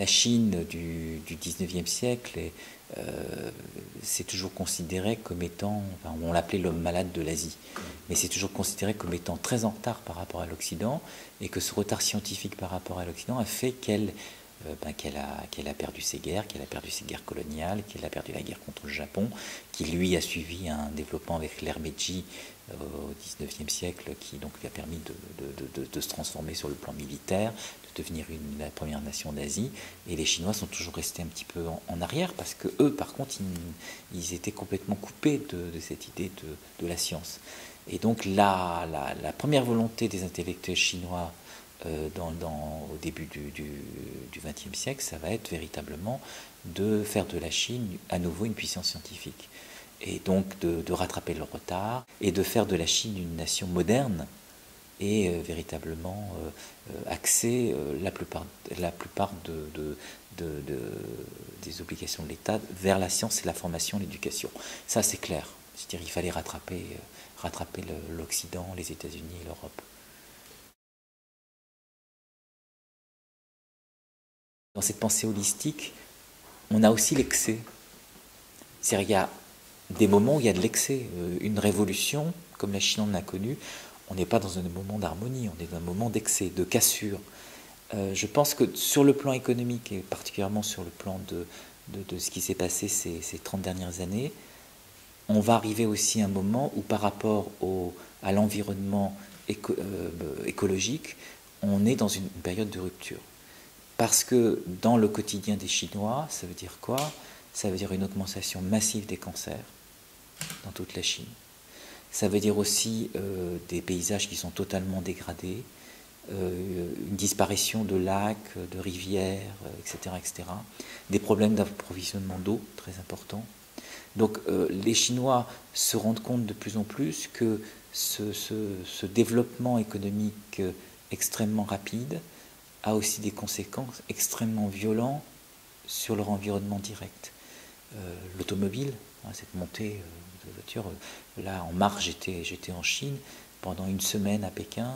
La Chine du 19e siècle, c'est toujours considéré comme étant, enfin, on l'appelait l'homme malade de l'Asie, mais c'est toujours considéré comme étant très en retard par rapport à l'Occident, et que ce retard scientifique par rapport à l'Occident a fait qu'elle a perdu ses guerres, qu'elle a perdu ses guerres coloniales, qu'elle a perdu la guerre contre le Japon, qui lui a suivi un développement avec l'ère Meiji au XIXe siècle, qui donc lui a permis de se transformer sur le plan militaire, de devenir la première nation d'Asie. Et les Chinois sont toujours restés un petit peu en arrière, parce que eux, par contre, ils étaient complètement coupés de cette idée de la science. Et donc la première volonté des intellectuels chinois au début du XXe siècle, ça va être véritablement de faire de la Chine à nouveau une puissance scientifique. Et donc de rattraper le retard et de faire de la Chine une nation moderne et véritablement axée la plupart des obligations de l'État vers la science et la formation, l'éducation. Ça c'est clair. C'est-à-dire qu'il fallait rattraper l'Occident, les États-Unis et l'Europe. Dans cette pensée holistique, on a aussi l'excès. C'est-à-dire qu'il y a des moments où il y a de l'excès. Une révolution, comme la Chine en a connu, on n'est pas dans un moment d'harmonie, on est dans un moment d'excès, de cassure. Je pense que sur le plan économique, et particulièrement sur le plan de ce qui s'est passé ces 30 dernières années, on va arriver aussi à un moment où par rapport à l'environnement écologique, on est dans une période de rupture. Parce que dans le quotidien des Chinois, ça veut dire quoi? Ça veut dire une augmentation massive des cancers dans toute la Chine. Ça veut dire aussi des paysages qui sont totalement dégradés, une disparition de lacs, de rivières, etc., etc. Des problèmes d'approvisionnement d'eau très importants. Donc les Chinois se rendent compte de plus en plus que ce développement économique extrêmement rapide a aussi des conséquences extrêmement violentes sur leur environnement direct. L'automobile, cette montée de voitures, là en mars j'étais en Chine, pendant une semaine à Pékin,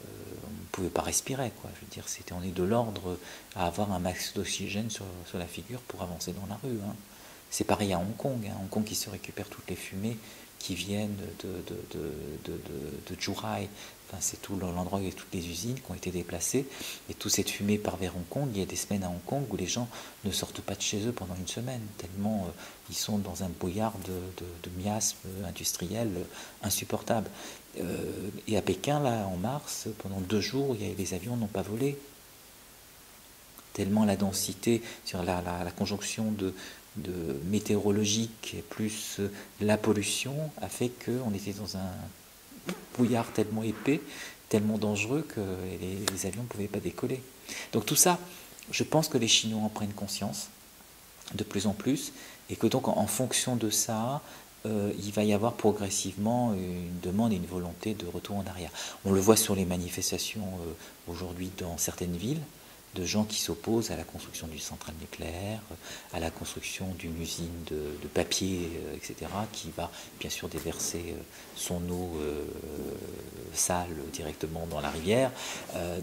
on ne pouvait pas respirer, quoi. Je veux dire, on est de l'ordre à avoir un max d'oxygène sur la figure pour avancer dans la rue. C'est pareil à Hong Kong, Hong Kong qui se récupère toutes les fumées qui viennent de Zhuhai. Enfin, c'est tout l'endroit où il y a toutes les usines qui ont été déplacées. Et toute cette fumée part vers Hong Kong. Il y a des semaines à Hong Kong où les gens ne sortent pas de chez eux pendant une semaine, tellement ils sont dans un brouillard de miasmes industriels insupportables. Et à Pékin, là, en mars, pendant 2 jours, les avions n'ont pas volé. Tellement la densité, sur la conjonction de météorologique plus la pollution a fait qu'on était dans un brouillard tellement épais, tellement dangereux que les avions ne pouvaient pas décoller. Donc tout ça, je pense que les Chinois en prennent conscience de plus en plus, et que donc en fonction de ça, il va y avoir progressivement une demande et une volonté de retour en arrière. On le voit sur les manifestations aujourd'hui dans certaines villes, de gens qui s'opposent à la construction d'une centrale nucléaire, à la construction d'une usine de papier, etc., qui va bien sûr déverser son eau sale directement dans la rivière.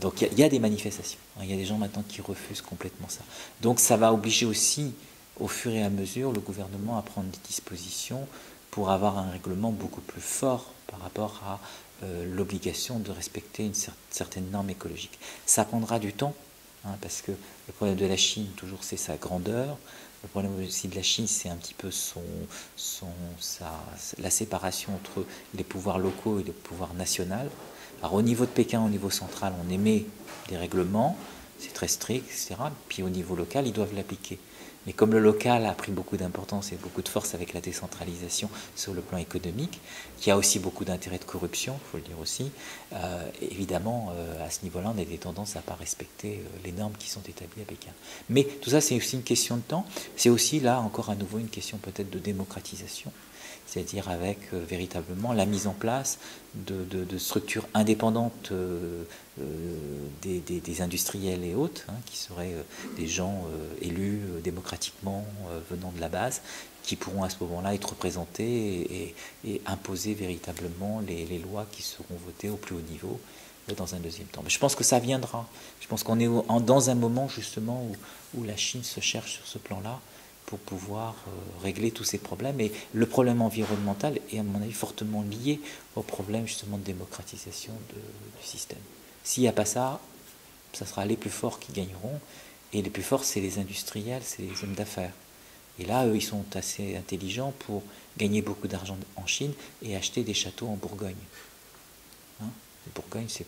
Donc il y a des manifestations, il y a des gens maintenant qui refusent complètement ça. Donc ça va obliger aussi, au fur et à mesure, le gouvernement à prendre des dispositions pour avoir un règlement beaucoup plus fort par rapport à l'obligation de respecter une certaine norme écologique. Ça prendra du temps, parce que le problème de la Chine, toujours, c'est sa grandeur. Le problème aussi de la Chine, c'est un petit peu la séparation entre les pouvoirs locaux et le pouvoir national. Alors au niveau de Pékin, au niveau central, on émet des règlements, c'est très strict, etc. Puis au niveau local, ils doivent l'appliquer. Mais comme le local a pris beaucoup d'importance et beaucoup de force avec la décentralisation sur le plan économique, qui a aussi beaucoup d'intérêts de corruption, il faut le dire aussi, évidemment, à ce niveau-là, on a des tendances à ne pas respecter les normes qui sont établies à Pékin. Mais tout ça, c'est aussi une question de temps. C'est aussi, là, encore à nouveau, une question peut-être de démocratisation, c'est-à-dire avec véritablement la mise en place de structures indépendantes des industriels et autres, qui seraient des gens élus démocratiquement venant de la base, qui pourront à ce moment-là être représentés et imposer véritablement les lois qui seront votées au plus haut niveau dans un deuxième temps. Mais je pense que ça viendra. Je pense qu'on est dans un moment justement où la Chine se cherche sur ce plan-là pour pouvoir régler tous ces problèmes. Et le problème environnemental est, à mon avis, fortement lié au problème justement de démocratisation du système. S'il n'y a pas ça, ça sera les plus forts qui gagneront. Et les plus forts, c'est les industriels, c'est les hommes d'affaires. Et là, eux, ils sont assez intelligents pour gagner beaucoup d'argent en Chine et acheter des châteaux en Bourgogne. Hein, Bourgogne, c'est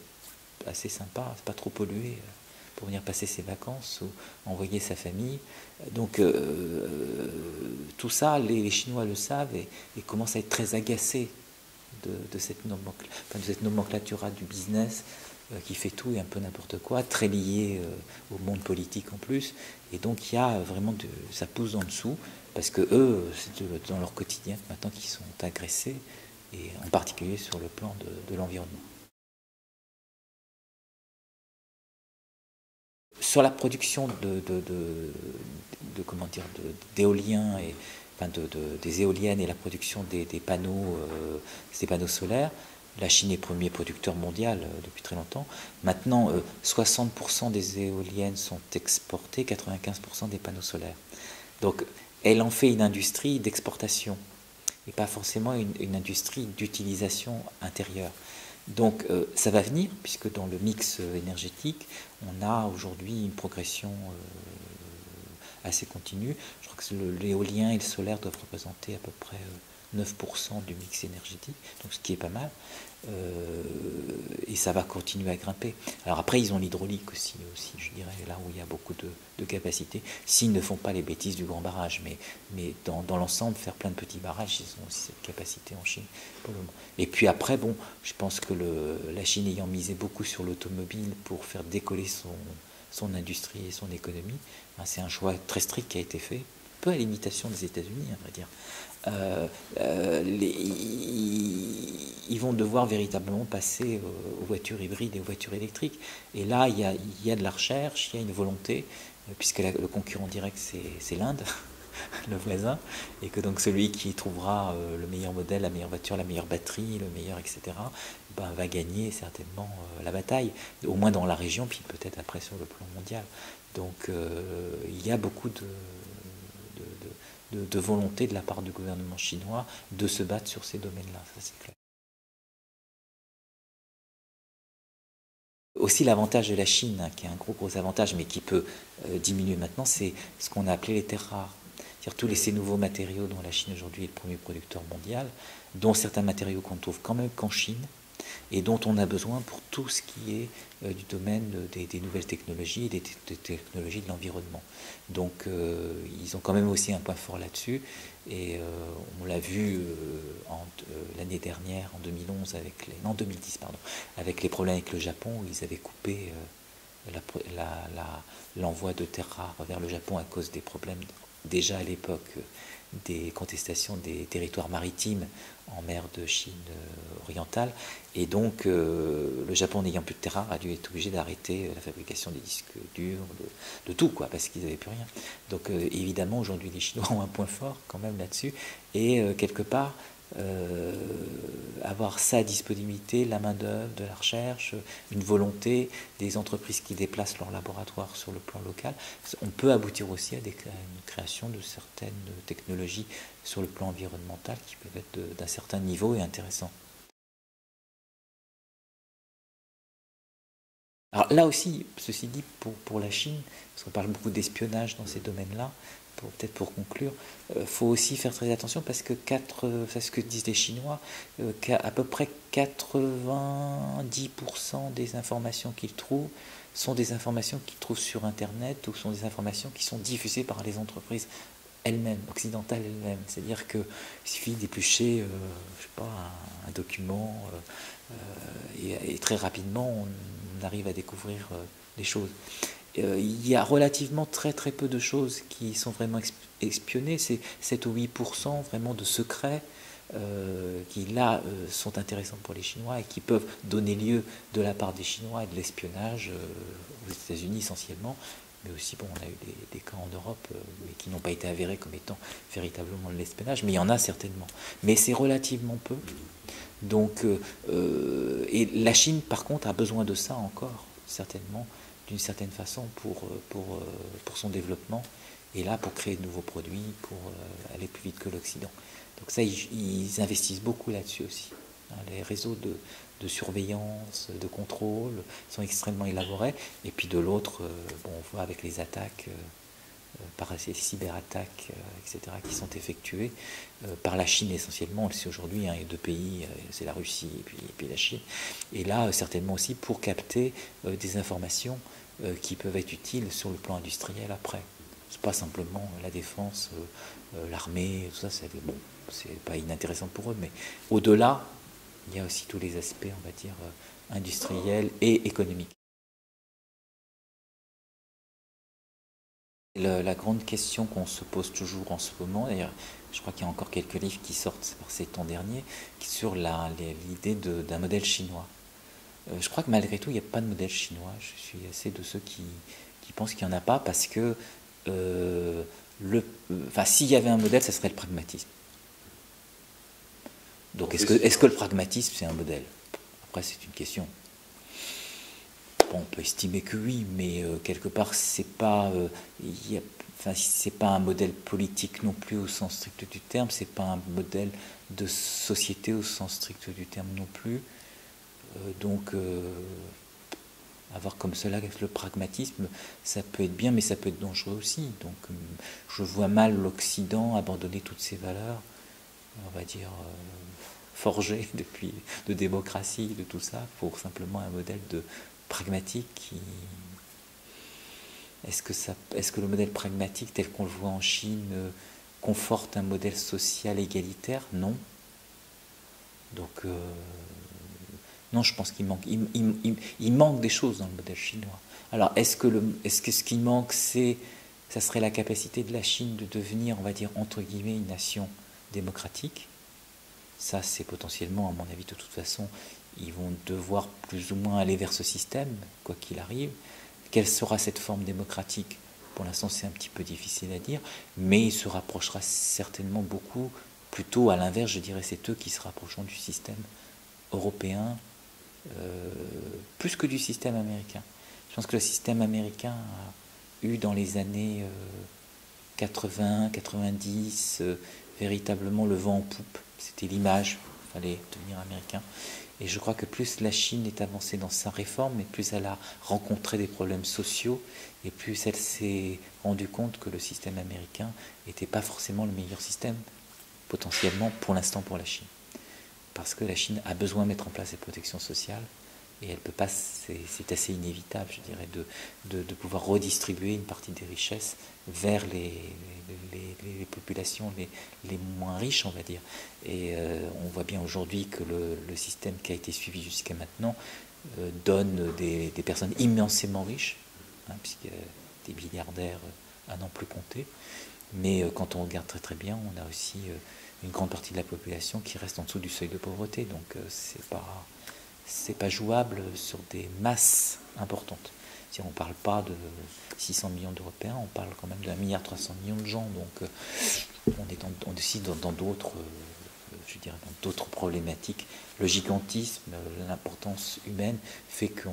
assez sympa, c'est pas trop pollué pour venir passer ses vacances ou envoyer sa famille. Donc tout ça, les Chinois le savent et commencent à être très agacés de cette nomenclature du business qui fait tout et un peu n'importe quoi, très lié au monde politique en plus. Et donc il y a vraiment ça pousse en dessous parce que eux, c'est dans leur quotidien maintenant qu'ils sont agressés et en particulier sur le plan de l'environnement. Sur la production comment dire d'éoliens et enfin des éoliennes et la production des panneaux solaires, la Chine est premier producteur mondial depuis très longtemps. Maintenant, 60% des éoliennes sont exportées, 95% des panneaux solaires. Donc, elle en fait une industrie d'exportation et pas forcément une industrie d'utilisation intérieure. Donc ça va venir, puisque dans le mix énergétique, on a aujourd'hui une progression assez continue. Je crois que l'éolien et le solaire doivent représenter à peu près 9% du mix énergétique, donc ce qui est pas mal. Et ça va continuer à grimper. Alors après, ils ont l'hydraulique aussi, je dirais, là où il y a beaucoup de capacités, s'ils ne font pas les bêtises du grand barrage. Mais dans l'ensemble, faire plein de petits barrages, ils ont aussi cette capacité en Chine. Pour le moment. Et puis après, bon, je pense que la Chine ayant misé beaucoup sur l'automobile pour faire décoller son industrie et son économie, hein, c'est un choix très strict qui a été fait, un peu à l'imitation des États-Unis, à vrai dire. Ils vont devoir véritablement passer aux voitures hybrides et aux voitures électriques. Et là, il y a de la recherche, il y a une volonté, puisque le concurrent direct, c'est l'Inde, le voisin, et que donc celui qui trouvera le meilleur modèle, la meilleure voiture, la meilleure batterie, le meilleur, etc., ben, va gagner certainement la bataille, au moins dans la région, puis peut-être après sur le plan mondial. Donc il y a beaucoup de volonté de la part du gouvernement chinois de se battre sur ces domaines-là, ça c'est clair. Aussi l'avantage de la Chine, hein, qui est un gros avantage, mais qui peut diminuer maintenant, c'est ce qu'on a appelé les terres rares. C'est-à-dire tous ces nouveaux matériaux dont la Chine aujourd'hui est le premier producteur mondial, dont certains matériaux qu'on ne trouve quand même qu'en Chine, et dont on a besoin pour tout ce qui est du domaine des nouvelles technologies et des technologies de l'environnement. Donc ils ont quand même aussi un point fort là-dessus, et on l'a vu l'année dernière, en 2011, non 2010, pardon, avec les problèmes avec le Japon, où ils avaient coupé l'envoi de terres rares vers le Japon à cause des problèmes déjà à l'époque des contestations des territoires maritimes en mer de Chine orientale, et donc le Japon n'ayant plus de terres rares a dû être obligé d'arrêter la fabrication des disques durs, de tout quoi, parce qu'ils n'avaient plus rien. Donc évidemment aujourd'hui les Chinois ont un point fort quand même là-dessus, et quelque part avoir ça à disponibilité, la main-d'œuvre, de la recherche, une volonté des entreprises qui déplacent leur laboratoire sur le plan local, on peut aboutir aussi à une création de certaines technologies sur le plan environnemental qui peuvent être d'un certain niveau et intéressants. Alors là aussi, ceci dit, pour la Chine, parce qu'on parle beaucoup d'espionnage dans ces domaines-là, peut-être pour conclure, il faut aussi faire très attention parce que ce que disent les Chinois, à peu près 90% des informations qu'ils trouvent sont des informations qu'ils trouvent sur Internet ou sont des informations qui sont diffusées par les entreprises elles-mêmes, occidentales elles-mêmes. C'est-à-dire qu'il suffit d'éplucher, je sais pas, un document et très rapidement on arrive à découvrir des choses. Il y a relativement très peu de choses qui sont vraiment espionnées, c'est 7 ou 8% vraiment de secrets qui là sont intéressants pour les Chinois et qui peuvent donner lieu de la part des Chinois à de l'espionnage aux États-Unis essentiellement, mais aussi, bon, on a eu des cas en Europe, mais qui n'ont pas été avérés comme étant véritablement de l'espionnage, mais il y en a certainement. Mais c'est relativement peu. Donc, et la Chine, par contre, a besoin de ça encore, certainement, d'une certaine façon, pour son développement, et là, pour créer de nouveaux produits, pour aller plus vite que l'Occident. Donc ça, ils investissent beaucoup là-dessus aussi. Les réseaux de surveillance, de contrôle sont extrêmement élaborés. Et puis de l'autre, bon, on voit avec les attaques, par ces cyberattaques, etc., qui sont effectuées par la Chine essentiellement. On le sait aujourd'hui, hein, il y a deux pays, c'est la Russie et puis la Chine. Et là, certainement aussi pour capter des informations qui peuvent être utiles sur le plan industriel après. C'est pas simplement la défense, l'armée, tout ça, bon, c'est pas inintéressant pour eux, mais au-delà, il y a aussi tous les aspects, on va dire, industriels et économiques. La grande question qu'on se pose toujours en ce moment, d'ailleurs, je crois qu'il y a encore quelques livres qui sortent par ces temps derniers, sur l'idée d'un modèle chinois. Je crois que malgré tout, il n'y a pas de modèle chinois. Je suis assez de ceux qui pensent qu'il n'y en a pas parce que s'il y avait un modèle, ça serait le pragmatisme. Donc est-ce que le pragmatisme, c'est un modèle? Après, c'est une question. Bon, on peut estimer que oui, mais quelque part, c'est pas un modèle politique non plus au sens strict du terme, c'est pas un modèle de société au sens strict du terme non plus. Donc, avoir comme cela le pragmatisme, ça peut être bien, mais ça peut être dangereux aussi. Donc, je vois mal l'Occident abandonner toutes ses valeurs, on va dire, forgées depuis, de démocratie, de tout ça, pour simplement un modèle de pragmatique. Est-ce que le modèle pragmatique tel qu'on le voit en Chine conforte un modèle social égalitaire? Non. Donc, non, je pense qu'il manque, il manque des choses dans le modèle chinois. Alors, est-ce que ce qui manque, ça serait la capacité de la Chine de devenir, on va dire, entre guillemets, une nation démocratique? Ça, c'est potentiellement, à mon avis, de toute façon, ils vont devoir plus ou moins aller vers ce système, quoi qu'il arrive. Quelle sera cette forme démocratique? Pour l'instant, c'est un petit peu difficile à dire, mais il se rapprochera certainement beaucoup, plutôt à l'inverse, je dirais, c'est eux qui se rapprocheront du système européen, plus que du système américain. Je pense que le système américain a eu dans les années 80, 90, véritablement le vent en poupe. C'était l'image, il fallait devenir américain. Et je crois que plus la Chine est avancée dans sa réforme, et plus elle a rencontré des problèmes sociaux, et plus elle s'est rendue compte que le système américain n'était pas forcément le meilleur système, potentiellement, pour l'instant, pour la Chine. Parce que la Chine a besoin de mettre en place des protections sociales, et elle peut pas, c'est assez inévitable, je dirais, de pouvoir redistribuer une partie des richesses vers les populations les moins riches, on va dire. Et on voit bien aujourd'hui que le système qui a été suivi jusqu'à maintenant donne des personnes immensément riches, hein, puisqu'il y a des milliardaires à n'en plus compter. Mais quand on regarde très très bien, on a aussi une grande partie de la population qui reste en dessous du seuil de pauvreté. Donc c'est pas jouable sur des masses importantes. Si on ne parle pas de 600 millions d'Européens, on parle quand même de 1,3 milliard de gens. Donc on est aussi dans d'autres, je dirais, dans d'autres problématiques. Le gigantisme, l'importance humaine fait que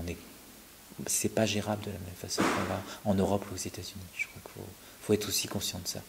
c'est pas gérable de la même façon qu'on l'a en Europe ou aux États-Unis. Je crois qu'il faut être aussi conscient de ça.